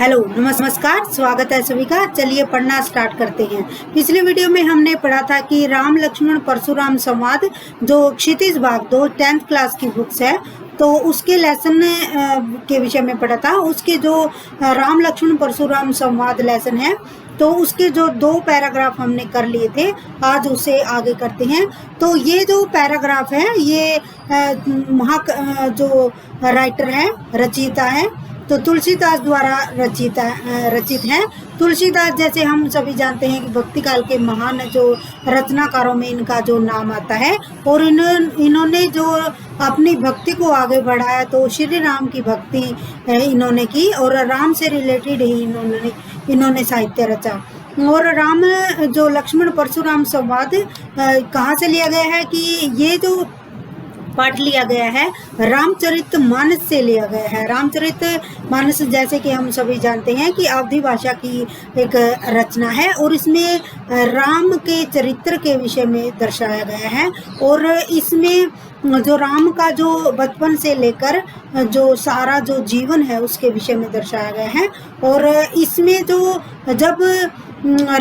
Hello नमस्कार, स्वागत है सभी का। चलिए पढ़ना स्टार्ट करते हैं। पिछले वीडियो में हमने पढ़ा था कि राम लक्ष्मण परशुराम संवाद जो क्षितिज भाग 2 10th क्लास की बुक्स है, तो उसके लेसन के विषय में पढ़ा था। उसके जो राम लक्ष्मण परशुराम संवाद लेसन है, तो उसके जो 2 पैराग्राफ हमने कर लिए थे, आज उसे आगे करते हैं। तो ये जो पैराग्राफ है ये जो राइटर है, रचयिता है, तो तुलसीदास द्वारा रचित है। तुलसीदास जैसे हम सभी जानते हैं कि भक्ति काल के महान जो रचनाकारों में इनका जो नाम आता है, और इन्होंने जो अपनी भक्ति को आगे बढ़ाया तो श्री राम की भक्ति इन्होंने की, और राम से रिलेटेड ही इन्होंने साहित्य रचा। और राम जो लक्ष्मण परशुराम संवाद कहाँ से लिया गया है कि ये जो पाठ लिया गया है रामचरितमानस से लिया गया है। रामचरितमानस जैसे कि हम सभी जानते हैं कि अवधी भाषा की एक रचना है, और इसमें राम के चरित्र के विषय में दर्शाया गया है। और इसमें जो राम का जो बचपन से लेकर जो सारा जो जीवन है उसके विषय में दर्शाया गया है। और इसमें जो जब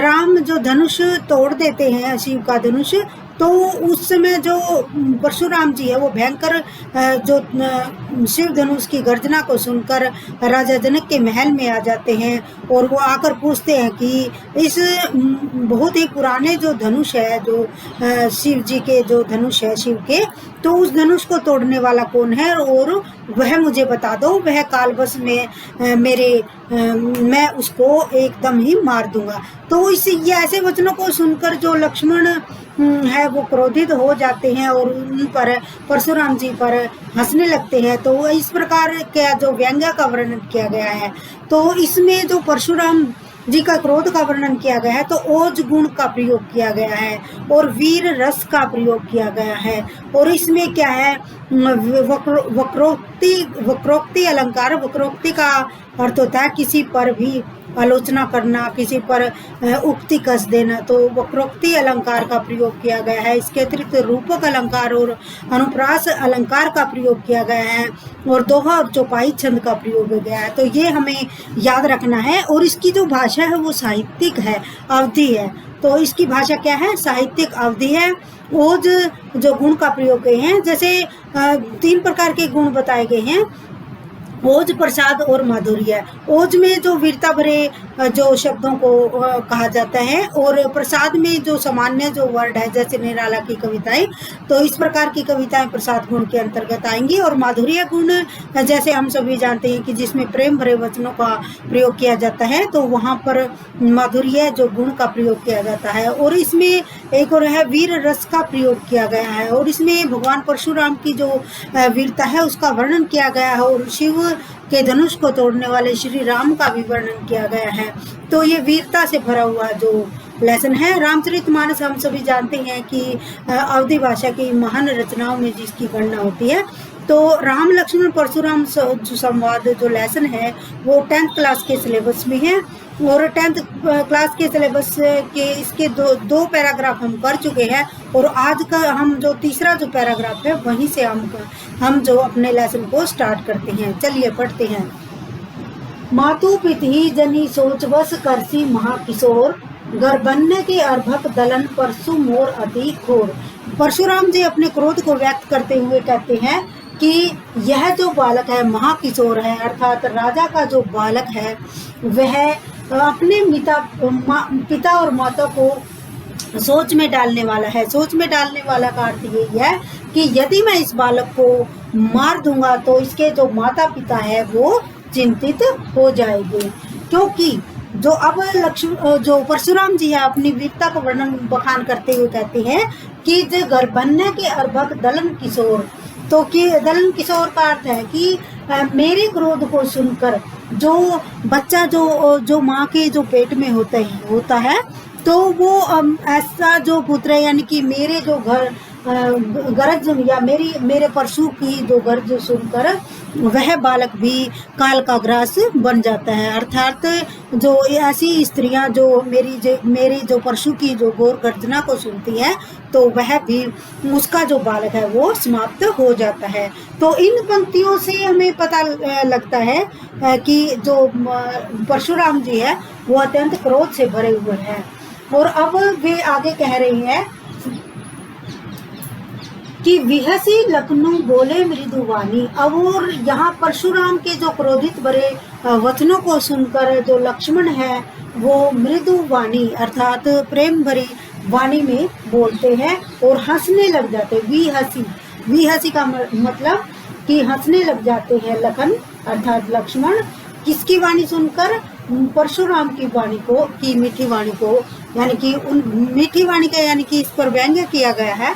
राम जो धनुष तोड़ देते हैं, शिव का धनुष, तो उस समय जो परशुराम जी है वो भयंकर जो शिव धनुष की गर्जना को सुनकर राजा जनक के महल में आ जाते हैं, और वो आकर पूछते हैं कि इस बहुत ही पुराने जो धनुष है, जो शिव जी के जो धनुष है शिव के, तो उस धनुष को तोड़ने वाला कौन है, और वह मुझे बता दो। वह कालवश में मैं उसको एकदम ही मार दूंगा। तो ये ऐसे वचनों को सुनकर जो लक्ष्मण है वो क्रोधित हो जाते हैं और उन पर, परशुराम जी पर हंसने लगते हैं। तो इस प्रकार का जो व्यंग्य का वर्णन किया गया है, तो इसमें जो परशुराम जी का क्रोध का वर्णन किया गया है, तो ओज गुण का प्रयोग किया गया है और वीर रस का प्रयोग किया गया है। और इसमें क्या है, वक्रोक्ति अलंकार। वक्रोक्ति का अर्थ होता है किसी पर भी आलोचना करना, किसी पर उक्ति कस देना, तो वक्रोक्ति अलंकार का प्रयोग किया गया है। इसके अतिरिक्त रूपक अलंकार और अनुप्रास अलंकार का प्रयोग किया गया है, और दोहा और चौपाई छंद का प्रयोग हो गया है। तो ये हमें याद रखना है। और इसकी जो भाषा है वो साहित्यिक है, अवधि है। तो इसकी भाषा क्या है, साहित्यिक अवधि है। ओज जो गुण का प्रयोग किए हैं, जैसे 3 प्रकार के गुण बताए गए हैं, ओज, प्रसाद और माधुर्य। ओज में जो वीरता भरे जो शब्दों को कहा जाता है, और प्रसाद में जो सामान्य जो वर्ड है, जैसे निराला की कविताएं, तो इस प्रकार की कविताएं प्रसाद गुण के अंतर्गत आएंगी। और माधुर्य गुण जैसे हम सभी जानते हैं कि जिसमें प्रेम भरे वचनों का प्रयोग किया जाता है, तो वहाँ पर माधुर्य जो गुण का प्रयोग किया जाता है। और इसमें एक और है वीर रस का प्रयोग किया गया है, और इसमें भगवान परशुराम की जो वीरता है उसका वर्णन किया गया है, और शिव के धनुष को तोड़ने वाले श्री राम का भी वर्णन किया गया है। तो ये वीरता से भरा हुआ जो लेसन है। रामचरितमानस हम सभी जानते हैं कि अवधी भाषा की महान रचनाओं में जिसकी गणना होती है। तो राम लक्ष्मण परशुराम संवाद जो लेसन है वो 10th क्लास के सिलेबस में है, और 10th क्लास के सिलेबस के इसके दो पैराग्राफ हम कर चुके हैं, और आज का हम जो तीसरा जो पैराग्राफ है वहीं से हम जो अपने लेसन को स्टार्ट करते हैं। चलिए पढ़ते हैं। मातु पितहि जनी सोच बस करसी महाकिशोर, गर्भन्य के अर्भक दलन परसु मोर अति घोर। परशुराम जी अपने क्रोध को व्यक्त करते हुए कहते हैं कि यह जो बालक है महाकिशोर है, अर्थात राजा का जो बालक है वह अपने पिता और माता को सोच में डालने वाला है। सोच में डालने वाला का अर्थ यही है कि यदि मैं इस बालक को मार दूंगा तो इसके जो माता पिता है वो चिंतित हो जाएंगे। क्योंकि जो परशुराम जी है अपनी वीरता का वर्णन बखान करते हुए कहते हैं कि जो गर्भन्य के अर्भक दलन किशोर, तो कि दलन किशोर का अर्थ है कि मेरे क्रोध को सुनकर जो बच्चा जो माँ के जो पेट में होता है, तो वो ऐसा जो पुत्र है, यानी कि मेरे जो गरज या मेरे परशु की जो गर्ज सुनकर वह बालक भी काल का ग्रास बन जाता है। अर्थात जो ऐसी स्त्रियां जो मेरी जो परशु की जो घोर गर्जना को सुनती है तो वह भी उसका जो बालक है वो समाप्त हो जाता है। तो इन पंक्तियों से हमें पता लगता है कि जो परशुराम जी है वो अत्यंत क्रोध से भरे हुए हैं। और अब वे आगे कह रही है कि विहसी लखनऊ बोले मृदुवानी। अब और यहाँ परशुराम के जो क्रोधित भरे वचनों को सुनकर जो लक्ष्मण है वो मृदुवानी अर्थात प्रेम भरी वाणी में बोलते हैं और हंसने लग जाते हैं। विहसी का मतलब कि हंसने लग जाते हैं लखन अर्थात लक्ष्मण। किसकी वाणी सुनकर? परशुराम की वाणी को, की मीठी वाणी को, यानी कि उन मीठी वाणी का यानी कि इस पर व्यंग्य किया गया है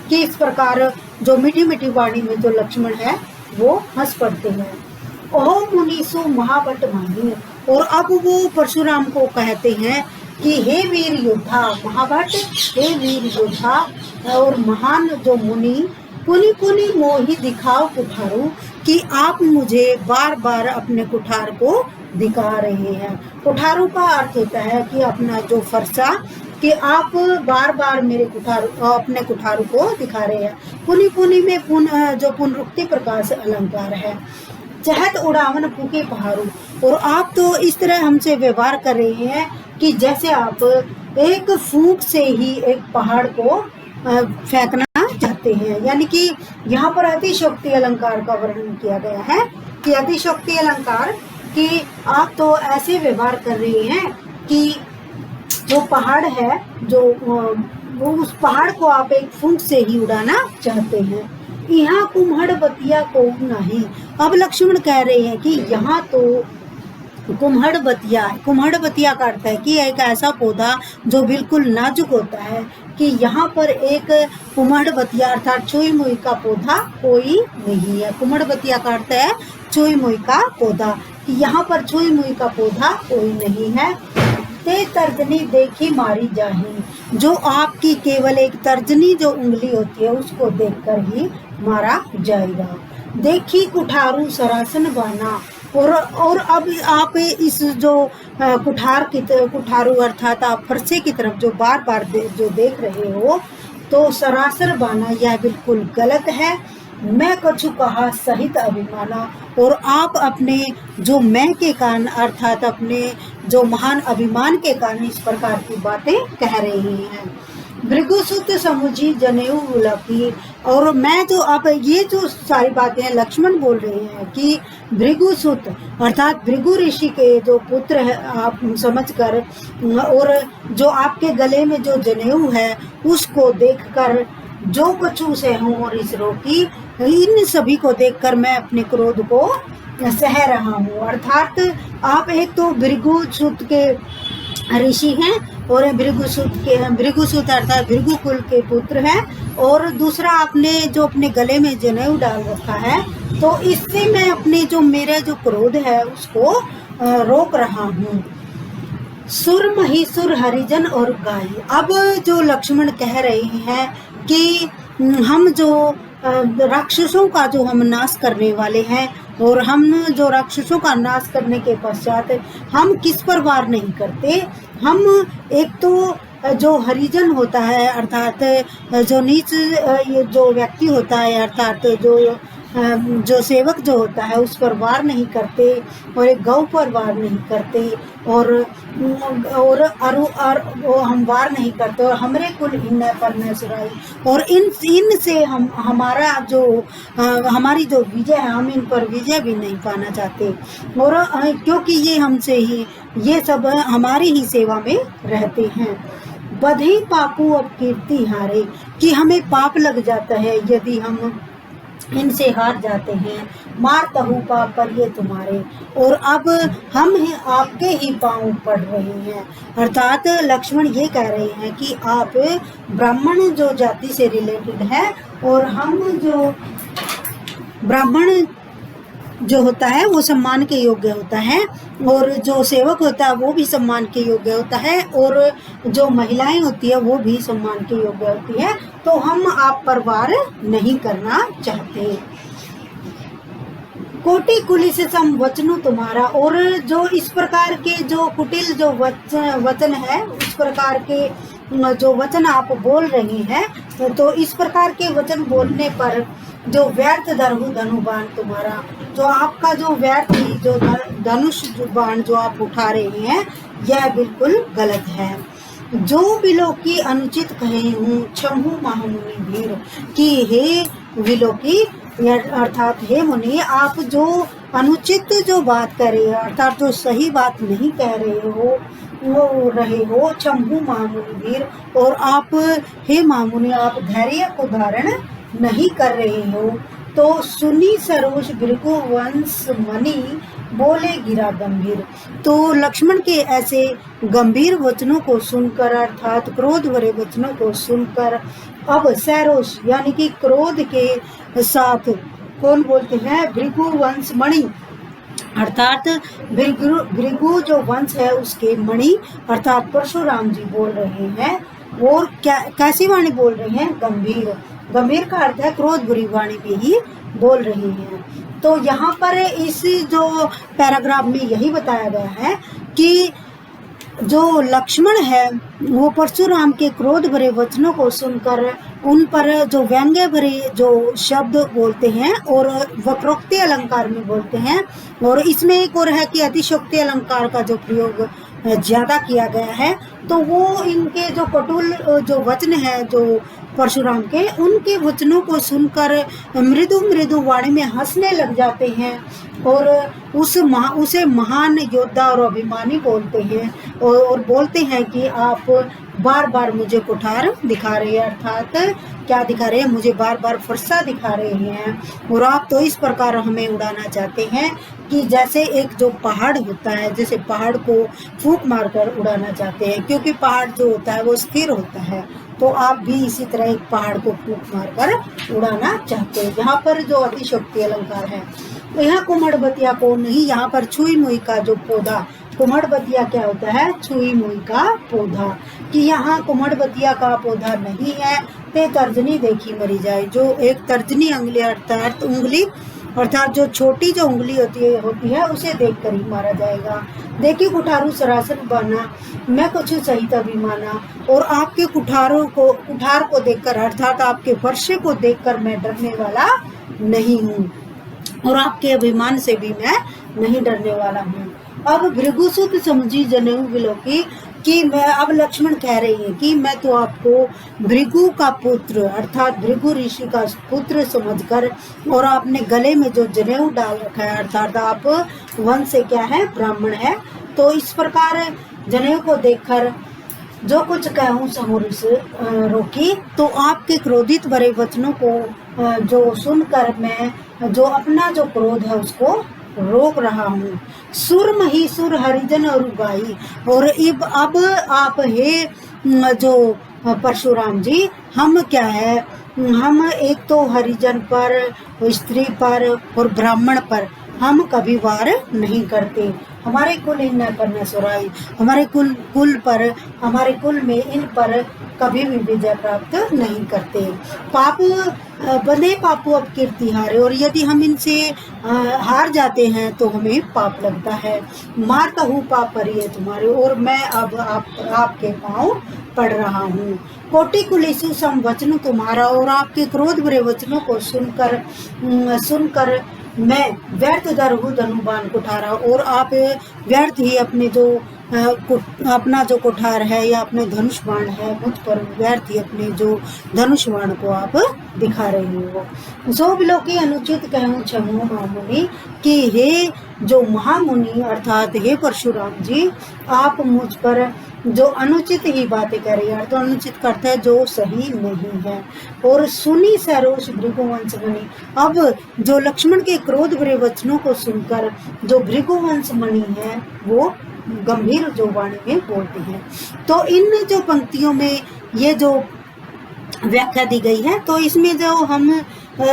कि इस प्रकार जो मीठी मीठी वाणी में जो लक्ष्मण है वो हंस पड़ते हैं। ओह मुनीसु महाबट मानी। और अब वो परशुराम को कहते हैं कि हे वीर योद्धा महाभट, हे वीर योद्धा और महान जो मुनि, पुनि पुनि मोहि दिखाओ कुठारू, कि आप मुझे बार बार अपने कुठार को दिखा रहे हैं। कुठारू का अर्थ होता है कि अपना जो फरसा, कि आप बार बार मेरे अपने कुठारू को दिखा रहे हैं। पुनि पुनि में जो पुनरुक्ति प्रकाश अलंकार है। चहत उड़ावन फूके पहाड़ू। और आप तो इस तरह हमसे व्यवहार कर रहे हैं कि जैसे आप एक फूंक से ही एक पहाड़ को फेंकना चाहते हैं। यानी कि यहाँ पर अतिशयोक्ति अलंकार का वर्णन किया गया है कि अतिशयोक्ति अलंकार कि आप तो ऐसे व्यवहार कर रहे हैं कि जो पहाड़ है जो वो उस पहाड़ को आप एक फूंक से ही उड़ाना चाहते हैं। यहाँ कुम्हड़ बतिया को नहीं। अब लक्ष्मण कह रहे हैं कि यहाँ तो कुम्हड़ बतिया का अर्थ है कि एक ऐसा पौधा जो बिल्कुल नाजुक होता है, कि यहाँ पर एक कुम्हड़ बतिया अर्थात चोई मोई का पौधा कोई नहीं है। कुम्हड़ बतिया का अर्थ है चोई मोई का पौधा, कि यहाँ पर चोई मोई का पौधा कोई नहीं है। ते तर्जनी देखी मारी जाही। जो आपकी केवल एक तर्जनी जो उंगली होती है उसको देखकर ही मारा जाएगा। देखी कुठारू सरासन बाना। और अब आप इस जो कुठारू अर्थात आप फरसे की तरफ जो बार बार जो देख रहे हो तो सरासर बाना यह बिल्कुल गलत है। मैं कछु कहा सहित अभिमाना। और आप अपने जो मैं के कारण अर्थात अपने जो महान अभिमान के कारण इस प्रकार की बातें कह रहे हैं। भृगुसुत समुझी जनेऊ उलकी। और मैं जो अब ये जो सारी बातें लक्ष्मण बोल रहे हैं कि भृगुसुत अर्थात भृगु ऋषि के जो पुत्र है आप समझकर, और जो आपके गले में जो जनेऊ है उसको देखकर जो कछु से हूँ और इस रोकी, इन सभी को देखकर मैं अपने क्रोध को सह रहा हूँ। अर्थात आप एक तो भृगुसुत के ऋषि हैं और भृगुसुत अर्थात भृगु कुल के पुत्र हैं, और दूसरा आपने जो अपने गले में जनेऊ डाल रखा है, तो इससे मैं अपने जो मेरा जो क्रोध है उसको रोक रहा हूँ। सुर महिसुर हरिजन और गाय। अब जो लक्ष्मण कह रहे हैं कि हम जो राक्षसों का जो हम नाश करने वाले हैं, और हम जो राक्षसों का नाश करने के पश्चात हम किस पर वार नहीं करते। हम एक तो जो हरिजन होता है अर्थात जो नीच जो व्यक्ति होता है अर्थात जो सेवक जो होता है उस पर वार नहीं करते, और एक गौ पर वार नहीं करते, और हम वार नहीं करते, और हमरे कुल इन पर न सुराई। और इन से हमारा जो हमारी जो विजय है हम इन पर विजय भी नहीं पाना चाहते, और क्योंकि ये हमसे ही ये सब हमारी ही सेवा में रहते हैं। बधे पापू अब कीर्ति हारे। कि हमें पाप लग जाता है यदि हम इनसे हार जाते हैं। मार तहु पाप पर ये तुम्हारे। और अब हम ही आपके ही पांव पड़ रहे हैं। अर्थात लक्ष्मण ये कह रहे हैं कि आप ब्राह्मण जो जाति से रिलेटेड है, और हम जो ब्राह्मण जो होता है वो सम्मान के योग्य होता है, और जो सेवक होता है वो भी सम्मान के योग्य होता है, और जो महिलाएं होती है वो भी सम्मान के योग्य होती है। तो हम आप पर वार नहीं करना चाहते। कोटि कुलिस सम वचनु तुम्हारा, और जो इस प्रकार के जो कुटिल जो वचन है, उस प्रकार के जो वचन आप बोल रही हैं, तो इस प्रकार के वचन बोलने पर जो व्यर्थ धरहु धनुबाण तुम्हारा, जो आपका जो व्यर्थ जो धनुष बाण जो आप उठा रहे हैं, यह बिल्कुल गलत है। जो बिलोकी अनुचित कहे हूँ क्षमु महामुनि भीर, कि हे विलोकी अर्थात हे मुनि, आप जो अनुचित जो बात कर रहे हो, अर्थात जो सही बात नहीं कह रहे हो वो रहे हो, क्षमु महामुनि भीर, और आप हे महामुनि आप धैर्य को धारण नहीं कर रहे हो। तो सुनी सरोज भृगु वंश मणि बोले गिरा गंभीर। तो लक्ष्मण के ऐसे गंभीर वचनों को सुनकर, अर्थात क्रोध भरे वचनों को सुनकर, अब सरोज यानी कि क्रोध के साथ कौन बोलते हैं, भृगु वंश मणि, अर्थात भृगु जो वंश है उसके मणि अर्थात परशुराम जी बोल रहे हैं। और कैसी वाणी बोल रहे हैं, गंभीर। गंभीर का अर्थ है क्रोध भरी वाणी भी ही बोल रही हैं। तो यहाँ पर इस जो पैराग्राफ में यही बताया गया है कि जो लक्ष्मण है वो परशुराम के क्रोध भरे वचनों को सुनकर उन पर जो व्यंग्य भरे जो शब्द बोलते हैं और वक्रोक्ति अलंकार में बोलते हैं। और इसमें एक और है कि अतिशोक्ति अलंकार का जो प्रयोग ज्यादा किया गया है, तो वो इनके जो कटुल जो वचन है जो परशुराम के, उनके वचनों को सुनकर मृदु मृदु वाणी में हंसने लग जाते हैं और उसे महान योद्धा और अभिमानी बोलते हैं और बोलते हैं कि आप बार बार मुझे कुठार दिखा रहे हैं, अर्थात क्या दिखा रहे हैं, मुझे बार बार फरसा दिखा रहे हैं और आप तो इस प्रकार हमें उड़ाना चाहते हैं कि जैसे एक जो पहाड़ होता है, जैसे पहाड़ को फूंक मारकर उड़ाना चाहते हैं, क्योंकि पहाड़ जो होता है वो स्थिर होता है, तो आप भी इसी तरह एक पहाड़ को फूंक मारकर उड़ाना चाहते हैं। यहाँ पर जो अतिशोक्ति अलंकार है, तो यहाँ कुमड़बतिया को नहीं, यहाँ पर छुई मुई का जो पौधा, कुमड़बतिया क्या होता है, छुई मुई का पौधा, कि यहाँ कुमड़बतिया का पौधा नहीं है, ते तर्जनी देखी मरी जाए। जो एक तर्जनी उंगली अर्थात जो छोटी जो उंगली होती है उसे देख कर ही मारा जाएगा। देखी कुठारू सरासन बना, मैं कुछ सही तभी माना, और आपके कुठार को देखकर अर्थात आपके वर्षे को देखकर मैं डरने वाला नहीं हूँ और आपके अभिमान से भी मैं नहीं डरने वाला हूँ। अब भृगुसुत समझी जनेऊ विलोकी, कि मैं, अब लक्ष्मण कह रही है कि मैं तो आपको भृगु का पुत्र अर्थात भृगु ऋषि का पुत्र समझकर, और आपने गले में जो जनेऊ डाल रखा है अर्थात आप वंश से क्या है, ब्राह्मण है, तो इस प्रकार जनेऊ को देखकर जो कुछ कहूँ समुरस रोकी। तो आपके क्रोधित भरे वचनों को जो सुनकर मैं जो अपना जो क्रोध है उसको रोक रहा हूँ। सुर मही सुर हरिजन और उगाई, और अब आप हे जो परशुराम जी, हम क्या है, हम एक तो हरिजन पर, स्त्री पर और ब्राह्मण पर हम कभी वार नहीं करते। हमारे कुल इन न करना सुराई, हमारे कुल पर, हमारे कुल में इन पर कभी भी विजय प्राप्त नहीं करते। पाप बने पापू अब कीर्ति हारे, और यदि हम इनसे हार जाते हैं तो हमें पाप लगता है। मारता हूँ पाप परिये तुम्हारे, और मैं अब आपके पाँव पढ़ रहा हूँ। कोटि कुलेशु सम वचन तुम्हारा, और आपके क्रोध भरे वचनों को सुनकर मैं व्यर्थ दरहु धनुबाण कुठारा, और आप व्यर्थ ही अपने जो अपना जो कुठार है या अपने धनुष बाण है मुझ पर व्यर्थ ही अपने जो धनुष बाण को आप दिखा रहे हो। सो बिलोकी अनुचित कहूँ क्षमो महामुनि, कि हे जो महामुनि अर्थात हे परशुराम जी, आप मुझ पर जो अनुचित ही बातें कर रही है, तो अनुचित करते हैं जो सही नहीं है। और सुनी सरोष भृगुवंश मणि, अब जो लक्ष्मण के क्रोध भरे वचनों को सुनकर जो भृगुवंश मणि है वो गंभीर जो वाणी में बोलते हैं। तो इन जो पंक्तियों में ये जो व्याख्या दी गई है, तो इसमें जो हम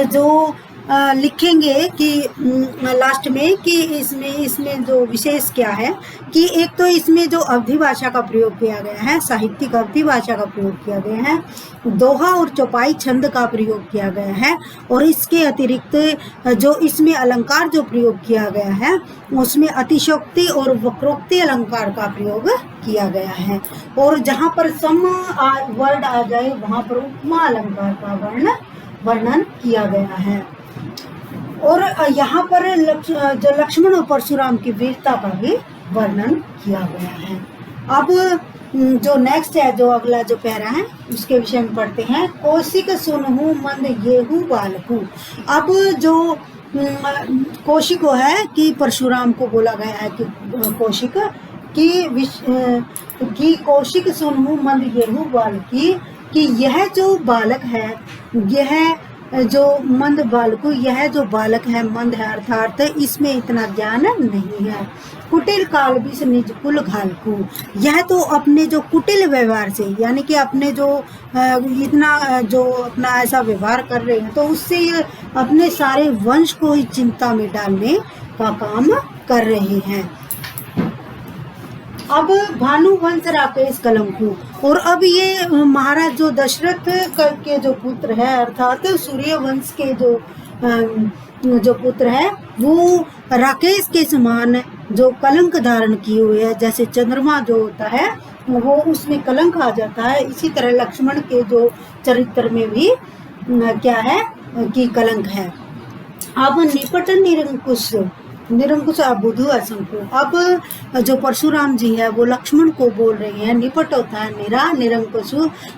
जो लिखेंगे कि लास्ट में कि इसमें जो विशेष क्या है कि एक तो इसमें जो अवधी भाषा का प्रयोग किया गया है, साहित्यिक अवधी भाषा का प्रयोग किया गया है, दोहा और चौपाई छंद का प्रयोग किया गया है, और इसके अतिरिक्त जो इसमें अलंकार जो प्रयोग किया गया है उसमें अतिशयोक्ति और वक्रोक्ति अलंकार का प्रयोग किया गया है, और जहाँ पर सम वर्ड आ जाए वहाँ पर उपमा अलंकार का वर्णन किया गया है। और यहाँ पर जो लक्ष्मण और परशुराम की वीरता का भी वर्णन किया गया है। अब जो नेक्स्ट है, जो अगला जो पैरा है उसके विषय में पढ़ते हैं। कौशिक सुनहु मंद येहु बालकु। अब जो कौशिक है कि परशुराम को बोला गया है कि कौशिक कि कौशिक सुनहु मंद येहु बालकी, कि यह जो बालक है, यह जो मंद बालकु, यह जो बालक है मंद है अर्थात इसमें इतना ज्ञान नहीं है। कुटिल काल भी निज कुल घालकू, यह तो अपने जो कुटिल व्यवहार से, यानी कि अपने जो इतना जो अपना ऐसा व्यवहार कर रहे हैं तो उससे ये अपने सारे वंश को ही चिंता में डालने का काम कर रहे हैं। अब भानुवंश राकेश कलंकु, और अब ये महाराज जो दशरथ के जो पुत्र है अर्थात सूर्यवंश के जो पुत्र है वो राकेश के समान जो कलंक धारण किए हुए है, जैसे चंद्रमा जो होता है वो उसमें कलंक आ जाता है, इसी तरह लक्ष्मण के जो चरित्र में भी क्या है कि कलंक है। अब निपट निरंकुश अबुधु असंको, अब जो परशुराम जी है वो लक्ष्मण को बोल रहे हैं, निपट होता है निरंकुश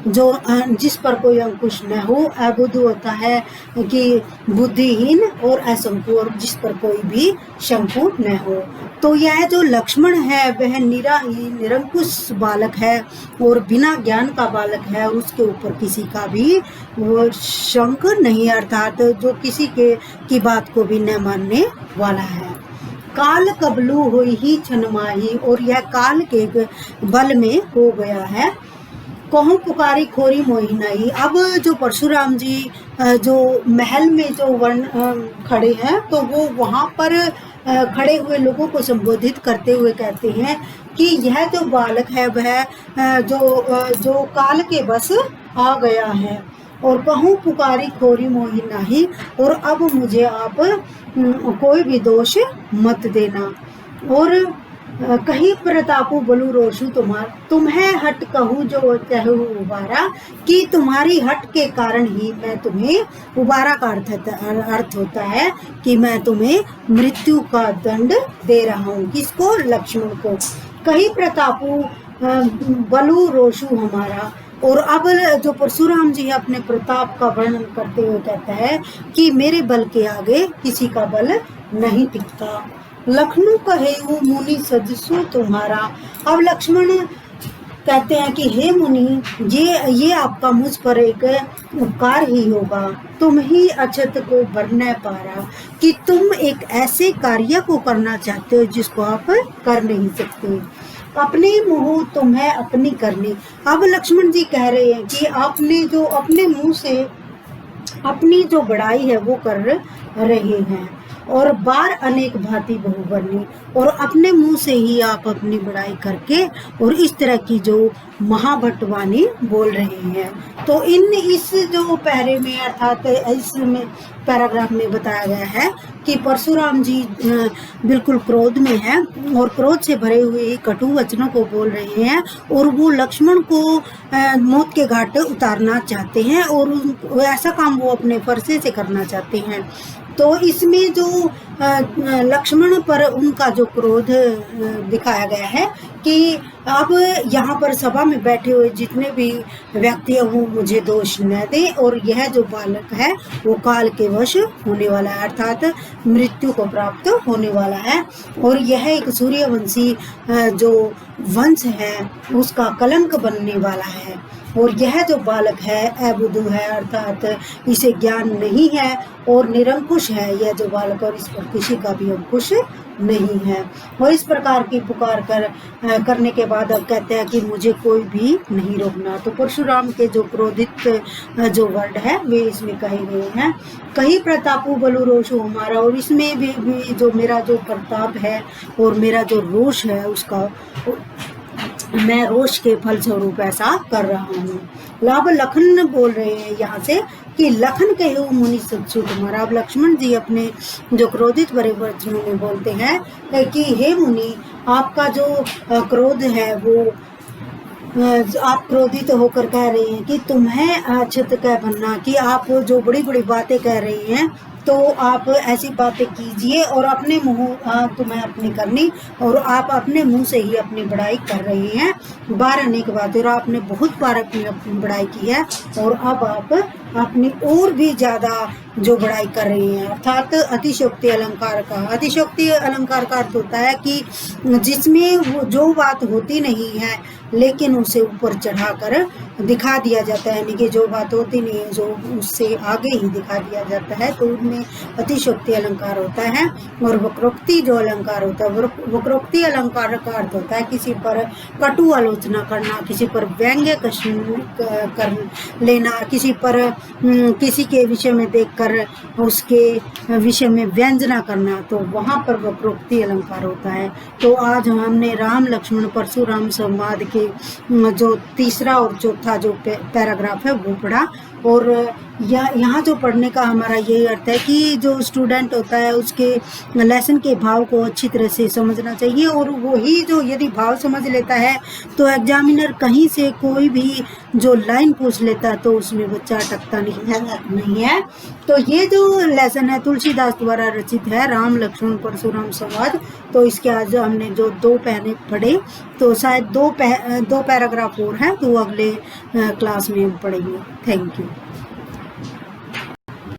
जो जिस पर कोई अंकुश न हो, अबुधु होता है कि बुद्धिहीन, और असंको और जिस पर कोई भी शंकु न हो। तो यह जो लक्ष्मण है वह निरंकुश बालक है और बिना ज्ञान का बालक है, उसके ऊपर किसी का भी वो शंक नहीं, अर्थात जो किसी की बात को भी न मानने वाला है। काल कबलू हुई ही छनमाही, और यह काल के बल में हो गया है। कहूँ पुकारी खोरी मोहिनाई, अब जो परशुराम जी जो महल में जो खड़े हैं तो वो वहाँ पर खड़े हुए लोगों को संबोधित करते हुए कहते हैं कि यह जो बालक है वह जो काल के बस आ गया है, और कहूँ पुकारी खोरी मोही नाही, और अब मुझे आप कोई भी दोष मत देना। और कहीं प्रतापु बलु रोशु तुम्हें हट कहूँ जो कहूँ उबारा, कि तुम्हारी हट के कारण ही मैं तुम्हें उबारा का अर्थ होता है कि मैं तुम्हें मृत्यु का दंड दे रहा हूँ। किसको? लक्ष्मण को। कहीं प्रतापु बलु रोशु हमारा, और अब जो परशुराम जी अपने प्रताप का वर्णन करते हुए कहता है कि मेरे बल के आगे किसी का बल नहीं टिकता। लक्ष्मण कहे वो मुनि सजसु तुम्हारा, अब लक्ष्मण कहते हैं कि हे मुनि ये आपका मुझ पर एक उपकार ही होगा, तुम ही अछत को भरने पारा, कि तुम एक ऐसे कार्य को करना चाहते हो जिसको आप कर नहीं सकते। अपने मुँह तुम्हें अपनी करनी, अब लक्ष्मण जी कह रहे हैं कि आपने जो अपने मुंह से अपनी जो बड़ाई है वो कर रहे हैं, और बार अनेक भांति बहुवर्णी, और अपने मुंह से ही आप अपनी बड़ाई करके और इस तरह की जो महाभटवाणी बोल रहे हैं। तो इस जो पैरे में अर्थात इसमें पैराग्राफ में बताया गया है कि परशुराम जी बिल्कुल क्रोध में हैं और क्रोध से भरे हुए कटु वचनों को बोल रहे हैं, और वो लक्ष्मण को मौत के घाट उतारना चाहते हैं, और ऐसा काम वो अपने फरसे से करना चाहते हैं। तो इसमें जो लक्ष्मण पर उनका जो क्रोध दिखाया गया है कि अब यहाँ पर सभा में बैठे हुए जितने भी व्यक्ति हैं वो मुझे दोष न दें, और यह जो बालक है वो काल के वश होने वाला है, अर्थात मृत्यु को प्राप्त होने वाला है, और यह एक सूर्यवंशी जो वंश है उसका कलंक बनने वाला है। और यह जो बालक है अबुद्धू है, अर्थात इसे ज्ञान नहीं है और निरंकुश है यह जो बालक, और इस पर किसी का भी अंकुश नहीं है। वो इस प्रकार की पुकार करने के बाद अब कहते हैं कि मुझे कोई भी नहीं रोकना। तो परशुराम के जो क्रोधित जो वर्ड है वे इसमें कहे गए हैं। कही प्रतापु बलु रोषु हमारा, और इसमें भी जो मेरा जो प्रताप है और मेरा जो रोष है उसका मैं रोष के फल स्वरूप ऐसा कर रहा हूँ। लाभ लखन बोल रहे हैं यहाँ से कि लखन कहे मुनि सत्सु तुम्हारा। अब लक्ष्मण जी अपने जो क्रोधित भरे वचनों में बोलते हैं कि हे मुनि, आपका जो क्रोध है वो आप क्रोधित होकर कह रहे हैं कि तुम्हें अछत कह बनना, कि आप जो बड़ी बड़ी बातें कह रही हैं तो आप ऐसी बातें कीजिए और अपने मुंह तुम्हें अपनी करनी, और आप अपने मुंह से ही अपनी बड़ाई कर रही हैं बार अनेक बातें, और आपने बहुत बार अपनी बड़ाई की है और अब आप अपनी और भी ज़्यादा जो बड़ाई कर रही हैं। अर्थात अतिशयोक्ति अलंकार का, अतिशयोक्ति अलंकार का अर्थ होता है कि जिसमें वो जो बात होती नहीं है लेकिन उसे ऊपर चढ़ाकर दिखा दिया जाता है, यानी कि जो बात होती नहीं है जो उससे आगे ही दिखा दिया जाता है, तो उनमें अतिशयोक्ति अलंकार होता है। और वक्रोक्ति जो अलंकार होता है, वक्रोक्ति अलंकार का अर्थ होता है किसी पर कटु आलोचना करना, किसी पर व्यंग्य कर लेना, किसी पर किसी के विषय में देखकर उसके विषय में व्यंजना करना, तो वहाँ पर वक्रोक्ति अलंकार होता है। तो आज हमने राम लक्ष्मण परशुराम संवाद के जो तीसरा और चौथा जो पैराग्राफ है वो पढ़ा, और यहाँ जो पढ़ने का हमारा यही अर्थ है कि जो स्टूडेंट होता है उसके लेसन के भाव को अच्छी तरह से समझना चाहिए, और वही जो यदि भाव समझ लेता है तो एग्जामिनर कहीं से कोई भी जो लाइन पूछ लेता है तो उसमें बच्चा अटकता नहीं है। तो ये जो लेसन है तुलसीदास द्वारा रचित है, राम लक्ष्मण परशुराम संवाद। तो इसके आज हमने जो 2 पहले पढ़े, तो शायद 2 पैराग्राफ और हैं तो अगले क्लास में हम पढ़ेंगे। Thank you.